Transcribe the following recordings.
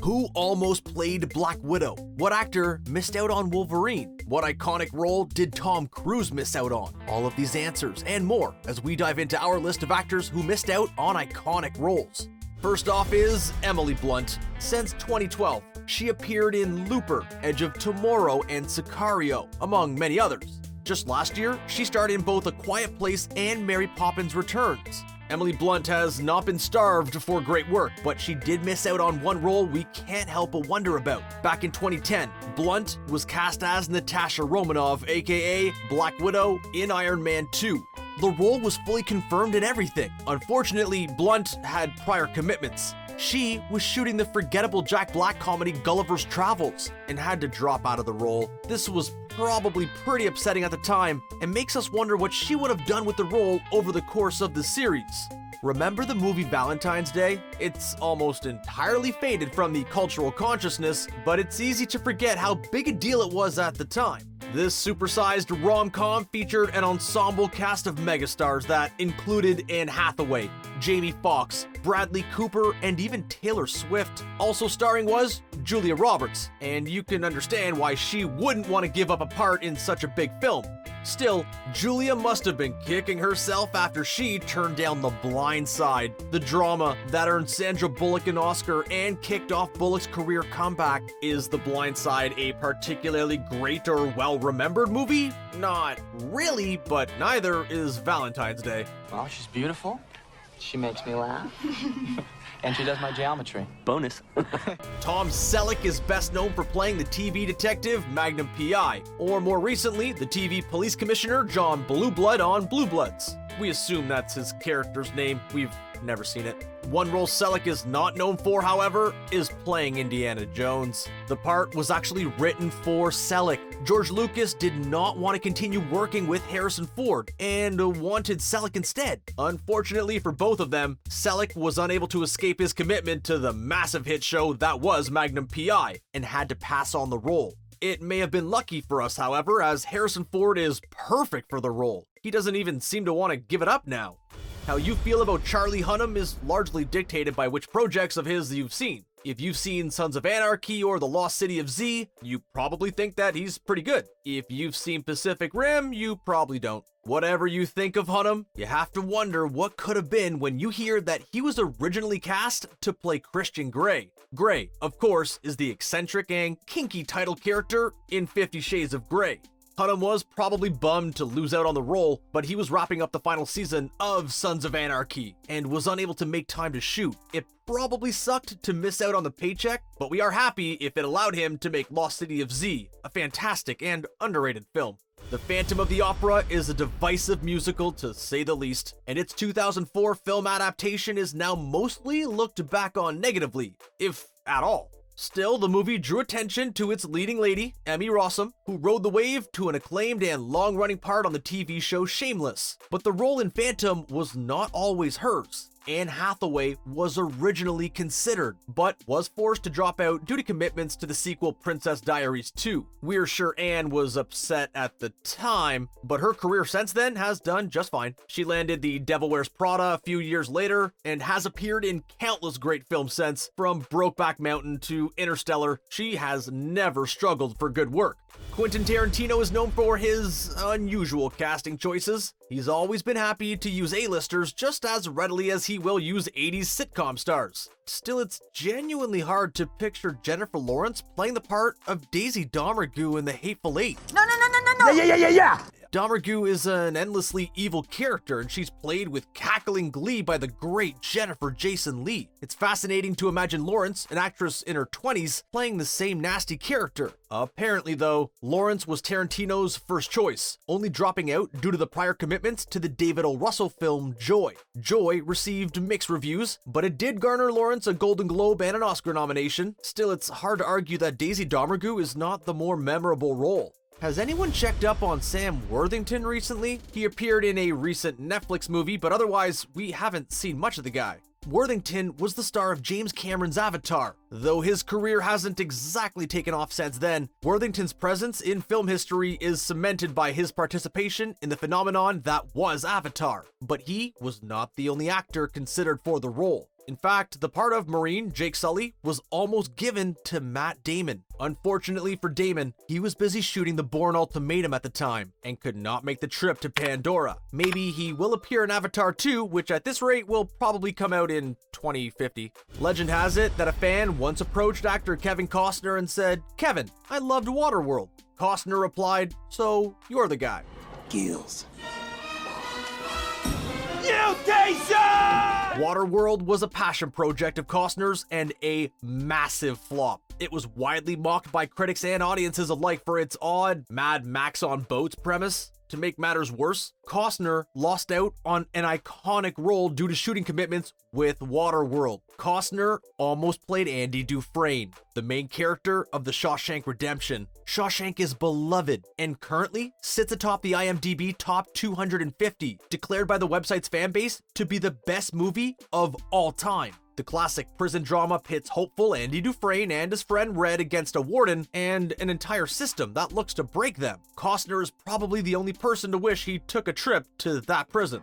Who almost played Black Widow? What actor missed out on Wolverine? What iconic role did Tom Cruise miss out on? All of these answers and more as we dive into our list of actors who missed out on iconic roles. First off is Emily Blunt. Since 2012, she appeared in Looper, Edge of Tomorrow, and Sicario, among many others. Just last year, she starred in both A Quiet Place and Mary Poppins Returns. Emily Blunt has not been starved for great work, but she did miss out on one role we can't help but wonder about. Back in 2010, Blunt was cast as Natasha Romanoff, aka Black Widow, in Iron Man 2. The role was fully confirmed and everything. Unfortunately, Blunt had prior commitments. She was shooting the forgettable Jack Black comedy Gulliver's Travels and had to drop out of the role. This was probably pretty upsetting at the time and makes us wonder what she would have done with the role over the course of the series. Remember the movie Valentine's Day? It's almost entirely faded from the cultural consciousness, but it's easy to forget how big a deal it was at the time. This supersized rom-com featured an ensemble cast of megastars that included Anne Hathaway, Jamie Foxx, Bradley Cooper, and even Taylor Swift. Also starring was Julia Roberts, and you can understand why she wouldn't want to give up a part in such a big film. Still, Julia must have been kicking herself after she turned down The Blind Side, the drama that earned Sandra Bullock an Oscar and kicked off Bullock's career comeback. Is The Blind Side a particularly great or well-remembered movie? Not really, but neither is Valentine's Day. Well, she's beautiful. She makes me laugh. And she does my geometry. Bonus. Tom Selleck is best known for playing the TV detective Magnum P.I., or more recently, the TV police commissioner John Blueblood on Blue Bloods. We assume that's his character's name. We've never seen it. One role Selleck is not known for, however, is playing Indiana Jones. The part was actually written for Selleck. George Lucas did not want to continue working with Harrison Ford and wanted Selleck instead. Unfortunately for both of them, Selleck was unable to escape his commitment to the massive hit show that was Magnum P.I. and had to pass on the role. It may have been lucky for us, however, as Harrison Ford is perfect for the role. He doesn't even seem to want to give it up now. How you feel about Charlie Hunnam is largely dictated by which projects of his you've seen. If you've seen Sons of Anarchy or The Lost City of Z, you probably think that he's pretty good. If you've seen Pacific Rim, you probably don't. Whatever you think of Hunnam, you have to wonder what could have been when you hear that he was originally cast to play Christian Grey. Grey, of course, is the eccentric and kinky title character in 50 Shades of Grey. Hunnam was probably bummed to lose out on the role, but he was wrapping up the final season of Sons of Anarchy and was unable to make time to shoot. It probably sucked to miss out on the paycheck, but we are happy if it allowed him to make Lost City of Z, a fantastic and underrated film. The Phantom of the Opera is a divisive musical to say the least, and its 2004 film adaptation is now mostly looked back on negatively, if at all. Still, the movie drew attention to its leading lady, Emmy Rossum, who rode the wave to an acclaimed and long-running part on the TV show Shameless. But the role in Phantom was not always hers. Anne Hathaway was originally considered, but was forced to drop out due to commitments to the sequel Princess Diaries 2. We're sure Anne was upset at the time, but her career since then has done just fine. She landed The Devil Wears Prada a few years later and has appeared in countless great films since. From Brokeback Mountain to Interstellar, she has never struggled for good work. Quentin Tarantino is known for his unusual casting choices. He's always been happy to use A-listers just as readily as he will use 80s sitcom stars. Still, it's genuinely hard to picture Jennifer Lawrence playing the part of Daisy Domergue in The Hateful Eight. No. Yeah. Domergue is an endlessly evil character, and she's played with cackling glee by the great Jennifer Jason Leigh. It's fascinating to imagine Lawrence, an actress in her 20s, playing the same nasty character. Apparently, though, Lawrence was Tarantino's first choice, only dropping out due to the prior commitments to the David O. Russell film Joy. Joy received mixed reviews, but it did garner Lawrence a Golden Globe and an Oscar nomination. Still, it's hard to argue that Daisy Domergue is not the more memorable role. Has anyone checked up on Sam Worthington recently? He appeared in a recent Netflix movie, but otherwise, we haven't seen much of the guy. Worthington was the star of James Cameron's Avatar. Though his career hasn't exactly taken off since then, Worthington's presence in film history is cemented by his participation in the phenomenon that was Avatar. But he was not the only actor considered for the role. In fact, the part of Marine, Jake Sully, was almost given to Matt Damon. Unfortunately for Damon, he was busy shooting The Bourne Ultimatum at the time and could not make the trip to Pandora. Maybe he will appear in Avatar 2, which at this rate will probably come out in 2050. Legend has it that a fan once approached actor Kevin Costner and said, "Kevin, I loved Waterworld." Costner replied, "So you're the guy." Gills. Waterworld was a passion project of Costner's and a massive flop. It was widely mocked by critics and audiences alike for its odd Mad Max on boats premise. To make matters worse, Costner lost out on an iconic role due to shooting commitments with Waterworld. Costner almost played Andy Dufresne, the main character of the Shawshank Redemption. Shawshank is beloved and currently sits atop the IMDb Top 250, declared by the website's fanbase to be the best movie of all time. The classic prison drama pits hopeful Andy Dufresne and his friend Red against a warden and an entire system that looks to break them. Costner is probably the only person to wish he took a trip to that prison.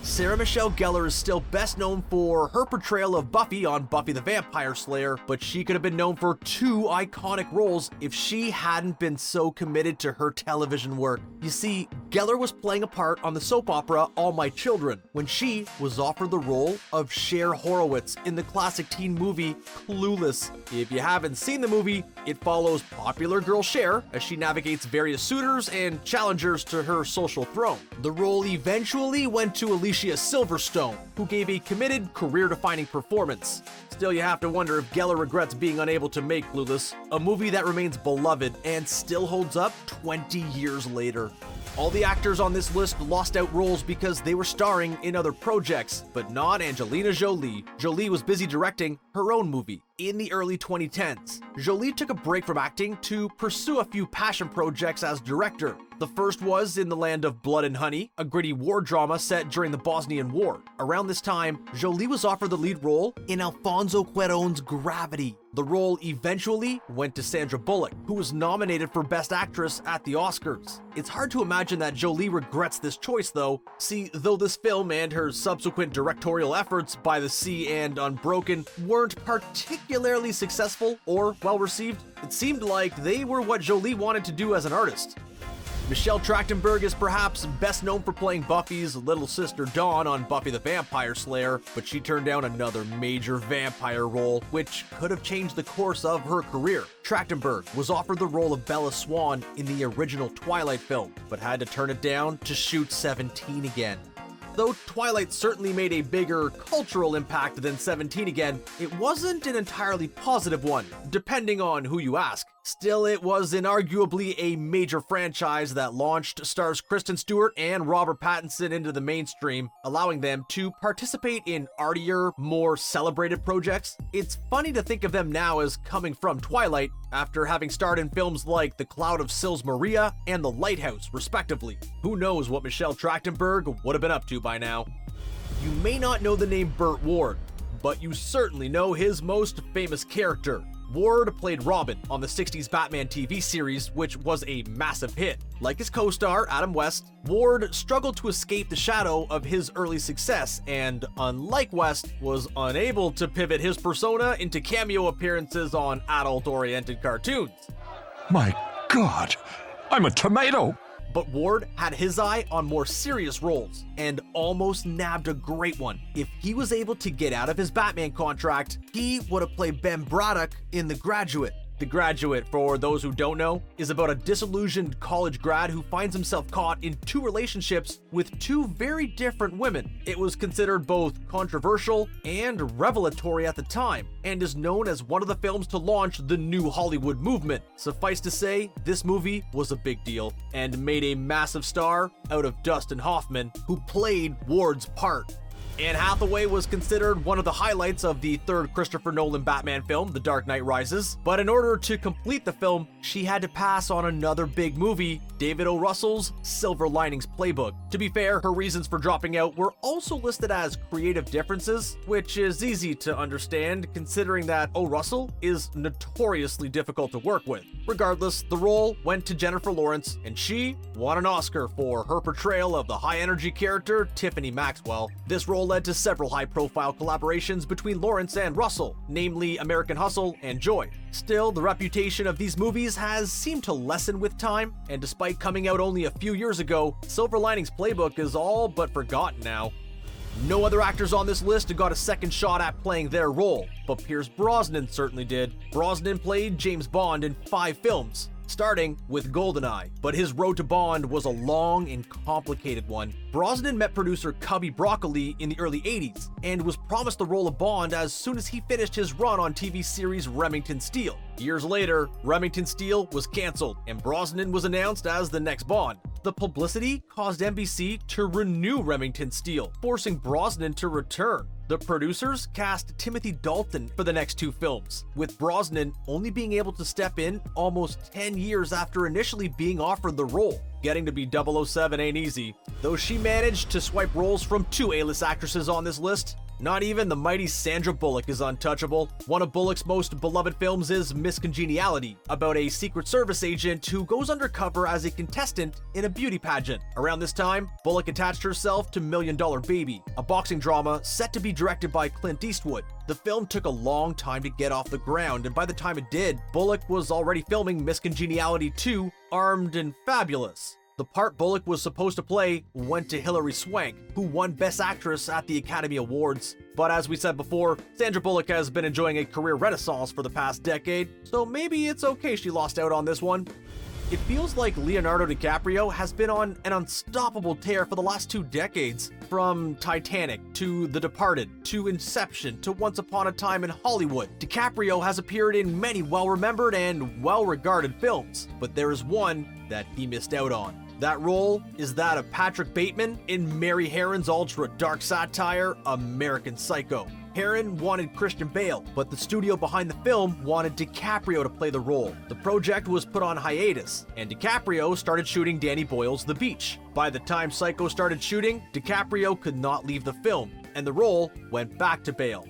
Sarah Michelle Gellar is still best known for her portrayal of Buffy on Buffy the Vampire Slayer, but she could have been known for two iconic roles if she hadn't been so committed to her television work. You see, Gellar was playing a part on the soap opera All My Children when she was offered the role of Cher Horowitz in the classic teen movie Clueless. If you haven't seen the movie, it follows popular girl Cher as she navigates various suitors and challengers to her social throne. The role eventually went to Alicia Silverstone, who gave a committed, career-defining performance. Still, you have to wonder if Gellar regrets being unable to make Clueless, a movie that remains beloved and still holds up 20 years later. All the actors on this list lost out roles because they were starring in other projects, but not Angelina Jolie. Jolie was busy directing her own movie. In the early 2010s, Jolie took a break from acting to pursue a few passion projects as director. The first was In the Land of Blood and Honey, a gritty war drama set during the Bosnian War. Around this time, Jolie was offered the lead role in Alfonso Cuarón's Gravity. The role eventually went to Sandra Bullock, who was nominated for Best Actress at the Oscars. It's hard to imagine that Jolie regrets this choice though. See, though this film and her subsequent directorial efforts, By the Sea and Unbroken, weren't particularly successful or well received, it seemed like they were what Jolie wanted to do as an artist. Michelle Trachtenberg is perhaps best known for playing Buffy's little sister Dawn on Buffy the Vampire Slayer, but she turned down another major vampire role, which could have changed the course of her career. Trachtenberg was offered the role of Bella Swan in the original Twilight film, but had to turn it down to shoot 17 again. Though Twilight certainly made a bigger cultural impact than 17 again, it wasn't an entirely positive one, depending on who you ask. Still, it was inarguably a major franchise that launched stars Kristen Stewart and Robert Pattinson into the mainstream, allowing them to participate in artier, more celebrated projects. It's funny to think of them now as coming from Twilight, after having starred in films like The Cloud of Sils Maria and The Lighthouse, respectively. Who knows what Michelle Trachtenberg would have been up to by now. You may not know the name Burt Ward, but you certainly know his most famous character. Ward played Robin on the 60s Batman TV series, which was a massive hit. Like his co-star, Adam West, Ward struggled to escape the shadow of his early success and, unlike West, was unable to pivot his persona into cameo appearances on adult-oriented cartoons. My God, I'm a tomato! But Ward had his eye on more serious roles and almost nabbed a great one. If he was able to get out of his Batman contract, he would have played Ben Braddock in The Graduate. The Graduate, for those who don't know, is about a disillusioned college grad who finds himself caught in two relationships with two very different women. It was considered both controversial and revelatory at the time, and is known as one of the films to launch the new Hollywood movement. Suffice to say, this movie was a big deal, and made a massive star out of Dustin Hoffman, who played Ward's part. Anne Hathaway was considered one of the highlights of the third Christopher Nolan Batman film, The Dark Knight Rises, but in order to complete the film, she had to pass on another big movie, David O. Russell's Silver Linings Playbook. To be fair, her reasons for dropping out were also listed as creative differences, which is easy to understand considering that O. Russell is notoriously difficult to work with. Regardless, the role went to Jennifer Lawrence, and she won an Oscar for her portrayal of the high-energy character Tiffany Maxwell. This role role led to several high-profile collaborations between Lawrence and Russell, namely American Hustle and Joy. Still, the reputation of these movies has seemed to lessen with time, and despite coming out only a few years ago, Silver Linings Playbook is all but forgotten now. No other actors on this list got a second shot at playing their role, but Pierce Brosnan certainly did. Brosnan played James Bond in 5 films, starting with GoldenEye, but his road to Bond was a long and complicated one. Brosnan met producer Cubby Broccoli in the early 80s and was promised the role of Bond as soon as he finished his run on TV series Remington Steele. Years later, Remington Steele was cancelled and Brosnan was announced as the next Bond. The publicity caused NBC to renew Remington Steele, forcing Brosnan to return. The producers cast Timothy Dalton for the next 2 films, with Brosnan only being able to step in almost 10 years after initially being offered the role. Getting to be 007 ain't easy. Though she managed to swipe roles from 2 A-list actresses on this list, not even the mighty Sandra Bullock is untouchable. One of Bullock's most beloved films is Miss Congeniality, about a Secret Service agent who goes undercover as a contestant in a beauty pageant. Around this time, Bullock attached herself to $1 Million Baby, a boxing drama set to be directed by Clint Eastwood. The film took a long time to get off the ground, and by the time it did, Bullock was already filming Miss Congeniality 2, Armed and Fabulous. The part Bullock was supposed to play went to Hilary Swank, who won Best Actress at the Academy Awards. But as we said before, Sandra Bullock has been enjoying a career renaissance for the past decade, so maybe it's okay she lost out on this one. It feels like Leonardo DiCaprio has been on an unstoppable tear for the last 2 decades. From Titanic, to The Departed, to Inception, to Once Upon a Time in Hollywood, DiCaprio has appeared in many well-remembered and well-regarded films, but there is one that he missed out on. That role is that of Patrick Bateman in Mary Harron's ultra-dark satire, American Psycho. Harron wanted Christian Bale, but the studio behind the film wanted DiCaprio to play the role. The project was put on hiatus, and DiCaprio started shooting Danny Boyle's The Beach. By the time Psycho started shooting, DiCaprio could not leave the film, and the role went back to Bale.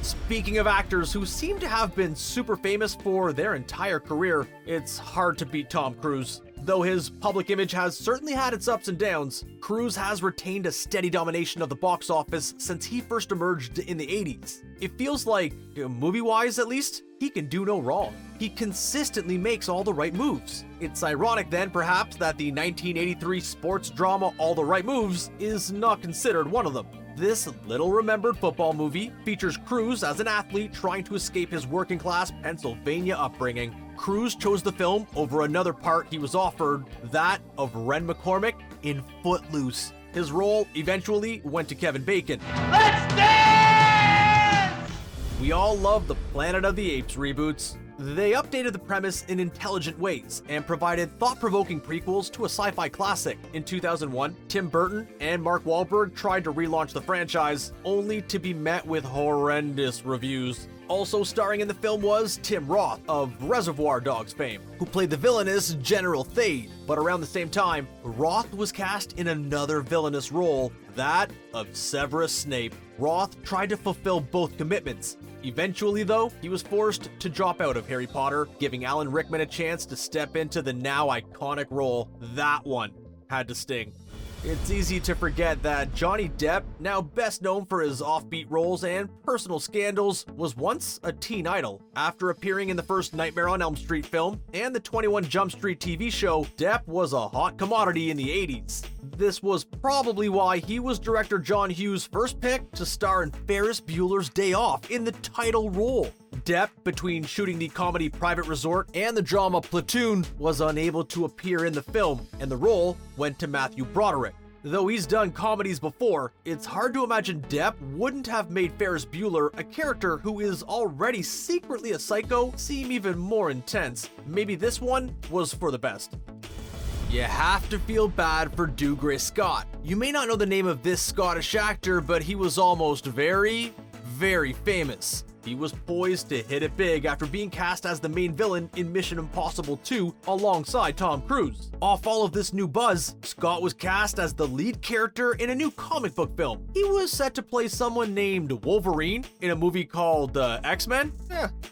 Speaking of actors who seem to have been super famous for their entire career, it's hard to beat Tom Cruise. Though his public image has certainly had its ups and downs, Cruise has retained a steady domination of the box office since he first emerged in the 80s. It feels like, movie-wise at least, he can do no wrong. He consistently makes all the right moves. It's ironic then, perhaps, that the 1983 sports drama All the Right Moves is not considered one of them. This little-remembered football movie features Cruise as an athlete trying to escape his working-class Pennsylvania upbringing. Cruise chose the film over another part he was offered, that of Ren McCormick in Footloose. His role eventually went to Kevin Bacon. Let's dance! We all love the Planet of the Apes reboots. They updated the premise in intelligent ways and provided thought-provoking prequels to a sci-fi classic. In 2001, Tim Burton and Mark Wahlberg tried to relaunch the franchise, only to be met with horrendous reviews. Also starring in the film was Tim Roth of Reservoir Dogs fame, who played the villainous General Thade. But around the same time, Roth was cast in another villainous role, that of Severus Snape. Roth tried to fulfill both commitments. Eventually, though, he was forced to drop out of Harry Potter, giving Alan Rickman a chance to step into the now iconic role. That one had to sting. It's easy to forget that Johnny Depp, now best known for his offbeat roles and personal scandals, was once a teen idol. After appearing in the first Nightmare on Elm Street film and the 21 Jump Street TV show, Depp was a hot commodity in the 80s. This was probably why he was director John Hughes' first pick to star in Ferris Bueller's Day Off in the title role. Depp, between shooting the comedy Private Resort and the drama Platoon, was unable to appear in the film, and the role went to Matthew Broderick. Though he's done comedies before, it's hard to imagine Depp wouldn't have made Ferris Bueller, a character who is already secretly a psycho, seem even more intense. Maybe this one was for the best. You have to feel bad for Dougray Scott. You may not know the name of this Scottish actor, but he was almost very famous. He was poised to hit it big after being cast as the main villain in Mission Impossible 2 alongside Tom Cruise. Off all of this new buzz, Scott was cast as the lead character in a new comic book film. He was set to play someone named Wolverine in a movie called X-Men.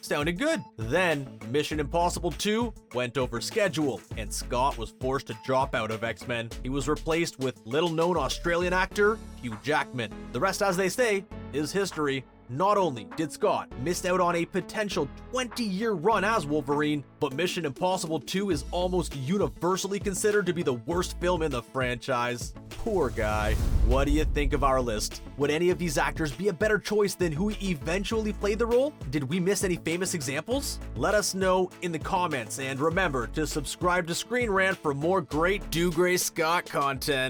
Sounded good. Then, Mission Impossible 2 went over schedule, and Scott was forced to drop out of X-Men. He was replaced with little-known Australian actor Hugh Jackman. The rest, as they say, is history. Not only did Scott miss out on a potential 20-year run as Wolverine, but Mission Impossible 2 is almost universally considered to be the worst film in the franchise. Poor guy. What do you think of our list? Would any of these actors be a better choice than who eventually played the role? Did we miss any famous examples? Let us know in the comments, and remember to subscribe to Screen Rant for more great Dougray Scott content.